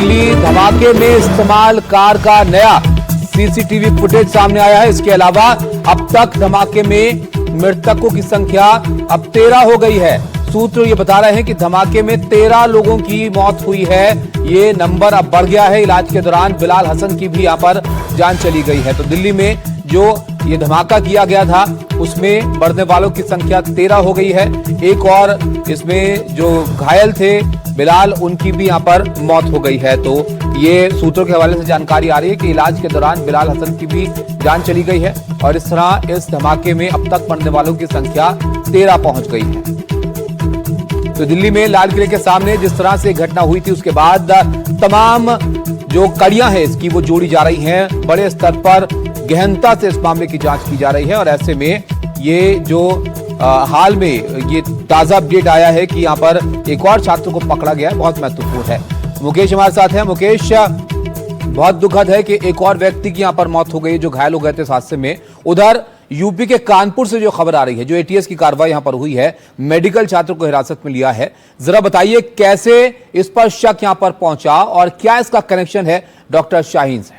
दिल्ली धमाके में इस्तेमाल कार का नया सीसीटीवी फुटेज सामने आया है। इसके अलावा अब तक धमाके में मृतकों की संख्या अब 13 हो गई है। सूत्र ये बता रहे हैं कि धमाके में 13 लोगों की मौत हुई है। ये नंबर अब बढ़ गया है। इलाज के दौरान बिलाल हसन की भी यहां पर जान चली गई है। तो दिल्ली में जो ये धमाका किया गया था उसमें मरने वालों की संख्या 13 हो गई है। एक और इसमें जो घायल थे बिलाल, उनकी भी यहां पर मौत हो गई है। तो ये सूत्रों के हवाले से जानकारी आ रही है कि इलाज के दौरान बिलाल हसन की भी जान चली गई है और इस तरह इस धमाके में अब तक मरने वालों की संख्या 13 पहुंच गई है। तो दिल्ली में लाल किले के सामने जिस तरह से घटना हुई थी उसके बाद तमाम जो कड़ियां हैं इसकी वो जोड़ी जा रही हैं। बड़े स्तर पर गहनता से इस मामले की जांच की जा रही है और ऐसे में ये जो हाल में ये ताजा अपडेट आया है कि यहां पर एक और छात्र को पकड़ा गया है, बहुत महत्वपूर्ण है। मुकेश हमारे साथ है। मुकेश, बहुत दुखद है कि एक और व्यक्ति की यहां पर मौत हो गई जो घायल हो गए थे इस हादसे में। उधर यूपी के कानपुर से जो खबर आ रही है, जो एटीएस की कार्रवाई यहां पर हुई है, मेडिकल छात्र को हिरासत में लिया है, जरा बताइए कैसे इस पर शक यहां पर पहुंचा और क्या इसका कनेक्शन है डॉक्टर शाहीन से?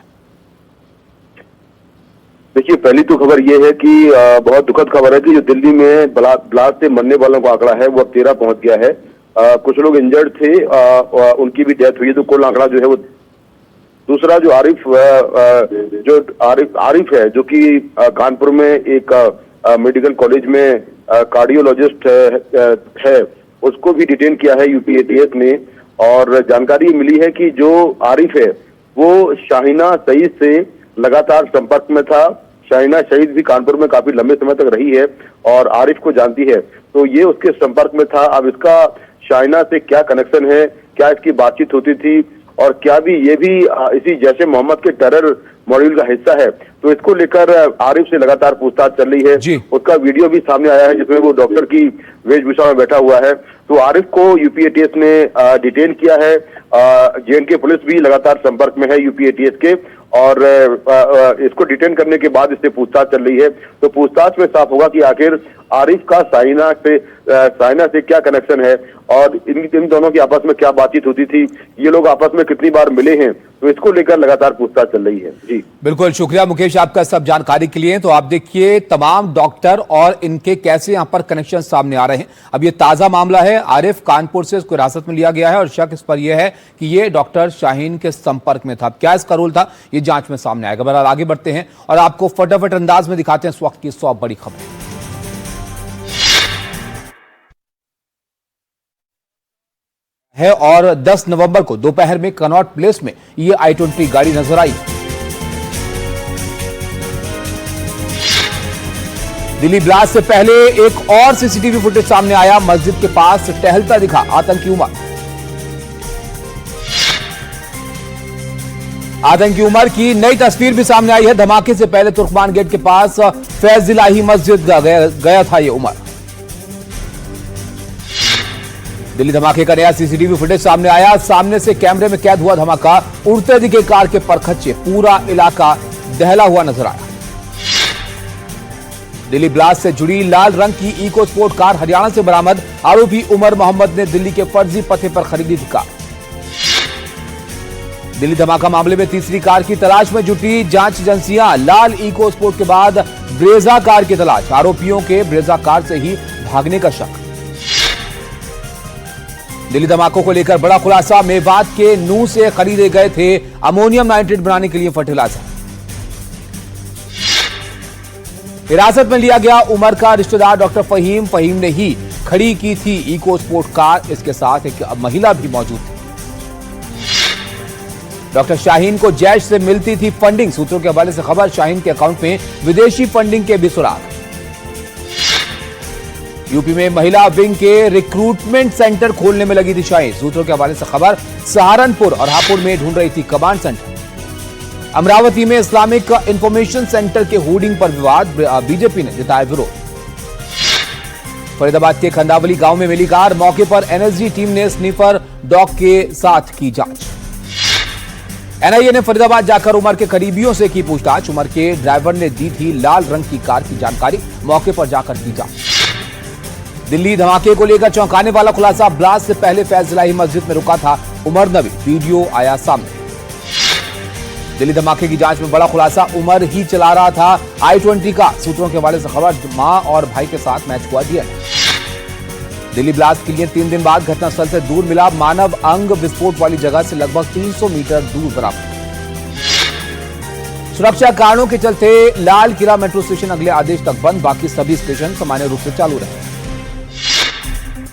देखिए, पहली तो खबर यह है कि बहुत दुखद खबर है कि जो दिल्ली में ब्लास्ट से मरने वालों का आंकड़ा है वो 13 पहुंच गया है। कुछ लोग इंजर्ड थे, उनकी भी डेथ हुई है। तो कुल आंकड़ा जो है वो दूसरा जो आरिफ है जो कि कानपुर में एक मेडिकल कॉलेज में कार्डियोलॉजिस्ट है, उसको भी डिटेन किया है यूपी एटीएस ने। और जानकारी मिली है कि जो आरिफ है वो शाहीना सईद से लगातार संपर्क में था। शाहीना सईद भी कानपुर में काफी लंबे समय तक रही है और आरिफ को जानती है, तो ये उसके संपर्क में था। अब इसका शाहीना से क्या कनेक्शन है, क्या इसकी बातचीत होती थी और क्या भी ये भी इसी जैसे मोहम्मद के टेरर मॉड्यूल का हिस्सा है, तो इसको लेकर आरिफ से लगातार पूछताछ चल रही है। उसका वीडियो भी सामने आया है जिसमें वो डॉक्टर की वेशभूषा में बैठा हुआ है। तो आरिफ को यूपी एटीएस ने डिटेन किया है। जेएनके पुलिस भी लगातार संपर्क में है यूपी एटीएस के और इसको डिटेन करने के बाद इससे पूछताछ चल रही है। तो पूछताछ में साफ होगा कि आखिर आरिफ का शाहीना से क्या कनेक्शन है और इन दोनों की आपस में क्या बातचीत होती थी, ये लोग आपस में कितनी बार मिले हैं, तो इसको लेकर लगातार पूछताछ चल रही है। जी बिल्कुल, शुक्रिया मुकेश आपका सब जानकारी के लिए। तो आप देखिए तमाम डॉक्टर और इनके कैसे यहां पर कनेक्शन सामने आ रहे हैं। अब ये ताजा मामला है, आरिफ कानपुर से इसको हिरासत में लिया गया है और शक इस पर यह है कि ये डॉक्टर शाहीन के संपर्क में था। क्या इसका रोल था, ये जांच में सामने आएगा। बहरहाल आगे बढ़ते हैं और आपको फटाफट अंदाज में दिखाते हैं इस वक्त की 100 बड़ी खबर है। और 10 नवंबर को दोपहर में कनॉट प्लेस में ये i20 गाड़ी नजर आई। दिल्ली ब्लास्ट से पहले एक और सीसीटीवी फुटेज सामने आया। मस्जिद के पास टहलता दिखा आतंकी उमर की नई तस्वीर भी सामने आई है। धमाके से पहले तुर्कमान गेट के पास फैज इलाही मस्जिद गया था ये उमर। दिल्ली धमाके का नया सीसीटीवी फुटेज सामने आया। सामने से कैमरे में कैद हुआ धमाका, उड़ते दिखे कार के परखच्चे, पूरा इलाका दहला हुआ नजर आया। दिल्ली ब्लास्ट से जुड़ी लाल रंग की इको स्पोर्ट कार हरियाणा से बरामद। आरोपी उमर मोहम्मद ने दिल्ली के फर्जी पते पर खरीदी थी कार। दिल्ली धमाका मामले में तीसरी कार की तलाश में जुटी जांच एजेंसियां। लाल इको स्पोर्ट के बाद ब्रेजा कार की तलाश। आरोपियों के ब्रेजा कार से ही भागने का शक। दिल्ली धमाकों को लेकर बड़ा खुलासा। मेवात के नूह से खरीदे गए थे अमोनियम नाइट्रेट बनाने के लिए फर्टिलाइजर। हिरासत में लिया गया उमर का रिश्तेदार डॉक्टर फहीम। फहीम ने ही खड़ी की थी इको स्पोर्ट कार। इसके साथ एक महिला भी मौजूद थी। डॉक्टर शाहीन को जैश से मिलती थी फंडिंग। सूत्रों के हवाले से खबर, शाहीन के अकाउंट में विदेशी फंडिंग के भी सुराग। यूपी में महिला विंग के रिक्रूटमेंट सेंटर खोलने में लगी थी शाहीन। सूत्रों के हवाले से खबर, सहारनपुर और हापुड़ में ढूंढ रही थी कमांड सेंटर। अमरावती में इस्लामिक इंफॉर्मेशन सेंटर के होर्डिंग पर विवाद, बीजेपी ने जताया विरोध। फरीदाबाद के खंडावली गांव में मिली कार, मौके पर एनएसजी टीम ने स्नीफर डॉग के साथ की जांच। एनआईए ने फरीदाबाद जाकर उमर के करीबियों से की पूछताछ। उमर के ड्राइवर ने दी थी लाल रंग की कार की जानकारी, मौके पर जाकर की जांच। दिल्ली धमाके को लेकर चौंकाने वाला खुलासा, ब्लास्ट से पहले फैज इलाही मस्जिद में रुका था उमर नबी, वीडियो आया सामने। दिल्ली धमाके की जांच में बड़ा खुलासा, उमर ही चला रहा था i20 का। सूत्रों के हवाले से खबर, मां और भाई के साथ मैच हुआ डीएनए। दिल्ली ब्लास्ट के लिए 3 दिन बाद घटनास्थल से दूर मिला मानव अंग, विस्फोट वाली जगह से लगभग 300 मीटर दूर बरामद। सुरक्षा कारणों के चलते लाल किला मेट्रो स्टेशन अगले आदेश तक बंद, बाकी सभी स्टेशन सामान्य रूप से चालू रहे।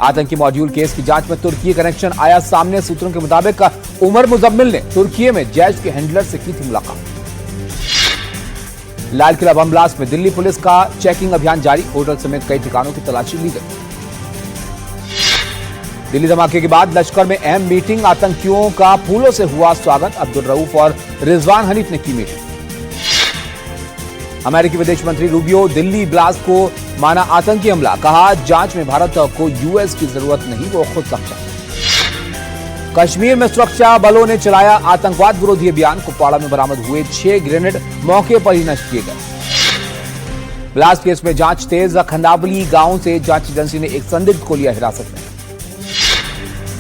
आतंकी मॉड्यूल केस की जांच में तुर्की कनेक्शन आया सामने। सूत्रों के मुताबिक उमर मुजम्मिल ने तुर्की में जैश के हैंडलर से की थी मुलाकात। लाल किला बम ब्लास्ट में दिल्ली पुलिस का चेकिंग अभियान जारी, होटल समेत कई ठिकानों की तलाशी ली गई। दिल्ली धमाके के बाद लश्कर में अहम मीटिंग, आतंकियों का फूलों से हुआ स्वागत। अब्दुल रऊफ और रिजवान हनीफ ने की मीटिंग। अमेरिकी विदेश मंत्री रूबियो दिल्ली ब्लास्ट को माना आतंकी हमला, कहा जांच में भारत को यूएस की जरूरत नहीं, वो खुद सक्षम। कश्मीर में सुरक्षा बलों ने चलाया आतंकवाद विरोधी अभियान, कुपवाड़ा में बरामद हुए 6 ग्रेनेड मौके पर ही नष्ट किए गए। ब्लास्ट केस में जांच तेज, खंडावली गांव से जांच एजेंसी ने एक संदिग्ध को लिया हिरासत में।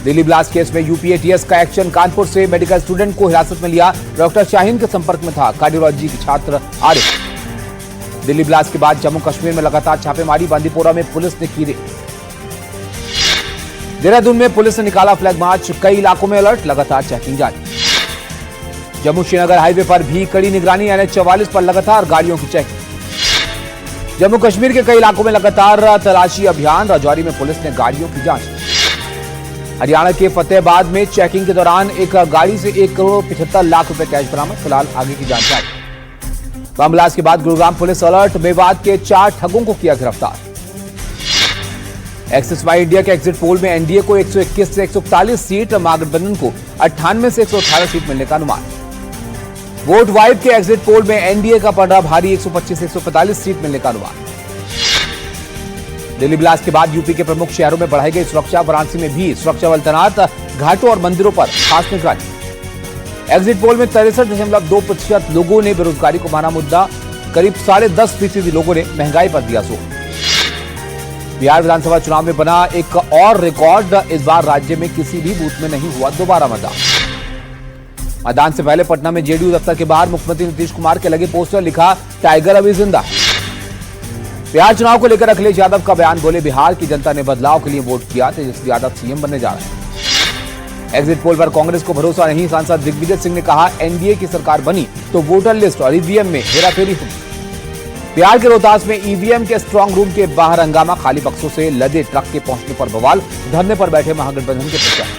दिल्ली ब्लास्ट केस में यूपीएटीएस का एक्शन, कानपुर से मेडिकल स्टूडेंट को हिरासत में लिया, डॉक्टर शाहीन के संपर्क में था कार्डियोलॉजी के छात्र आरिफ। दिल्ली ब्लास्ट के बाद जम्मू कश्मीर में लगातार छापेमारी, बांदीपोरा में पुलिस ने की रेड। देहरादून में पुलिस ने निकाला फ्लैग मार्च, कई इलाकों में अलर्ट, लगातार चेकिंग जारी। जम्मू श्रीनगर हाईवे पर भी कड़ी निगरानी, NH-44 पर लगातार गाड़ियों की चेकिंग। जम्मू कश्मीर के कई इलाकों में लगातार तलाशी अभियान, राजौरी में पुलिस ने गाड़ियों की जांच। हरियाणा के फतेहाबाद में चेकिंग के दौरान एक गाड़ी से 1 करोड़ 75 लाख रुपए कैश बरामद, फिलहाल आगे की जांच जारी। बम ब्लास्ट के बाद गुरुग्राम पुलिस अलर्ट, मेवात के 4 ठगों को किया गिरफ्तार। एक्सिस वाई इंडिया के एग्जिट पोल में एनडीए को 121 से 141 सीट, महागठबंधन को 98 से 118 सीट मिलने का अनुमान। वोट वाइब के एग्जिट पोल में एनडीए का पलड़ा भारी, 125 से 145 सीट मिलने का अनुमान। दिल्ली ब्लास्ट के बाद यूपी के प्रमुख शहरों में बढ़ाई गई सुरक्षा, वाराणसी में भी सुरक्षा बल तैनात, घाटों और मंदिरों पर खास निगरानी। एग्जिट पोल में 63.2% लोगों ने बेरोजगारी को माना मुद्दा, करीब 10.5% लोगों ने महंगाई पर दिया जोर। बिहार विधानसभा चुनाव में बना एक और रिकॉर्ड, इस बार राज्य में किसी भी बूथ में नहीं हुआ दोबारा मतदान। मतदान से पहले पटना में जेडीयू दफ्तर के बाहर मुख्यमंत्री नीतीश कुमार के लगे पोस्टर, लिखा टाइगर अभी जिंदा। बिहार चुनाव को लेकर अखिलेश यादव का बयान, बोले बिहार की जनता ने बदलाव के लिए वोट किया, तेजस्वी यादव सीएम बनने जा रहे हैं। एग्जिट पोल पर कांग्रेस को भरोसा नहीं, सांसद दिग्विजय सिंह ने कहा एनडीए की सरकार बनी तो वोटर लिस्ट और ईवीएम में हेराफेरी हुई। बिहार के रोहतास में ईवीएम के स्ट्रांग रूम के बाहर हंगामा, खाली बक्सों से लदे ट्रक के पहुंचने पर बवाल, धरने पर बैठे महागठबंधन के प्रत्याशी।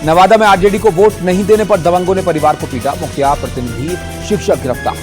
नवादा में आरजेडी को वोट नहीं देने पर दबंगों ने परिवार को पीटा, मुखिया प्रतिनिधि शिक्षक गिरफ्तार।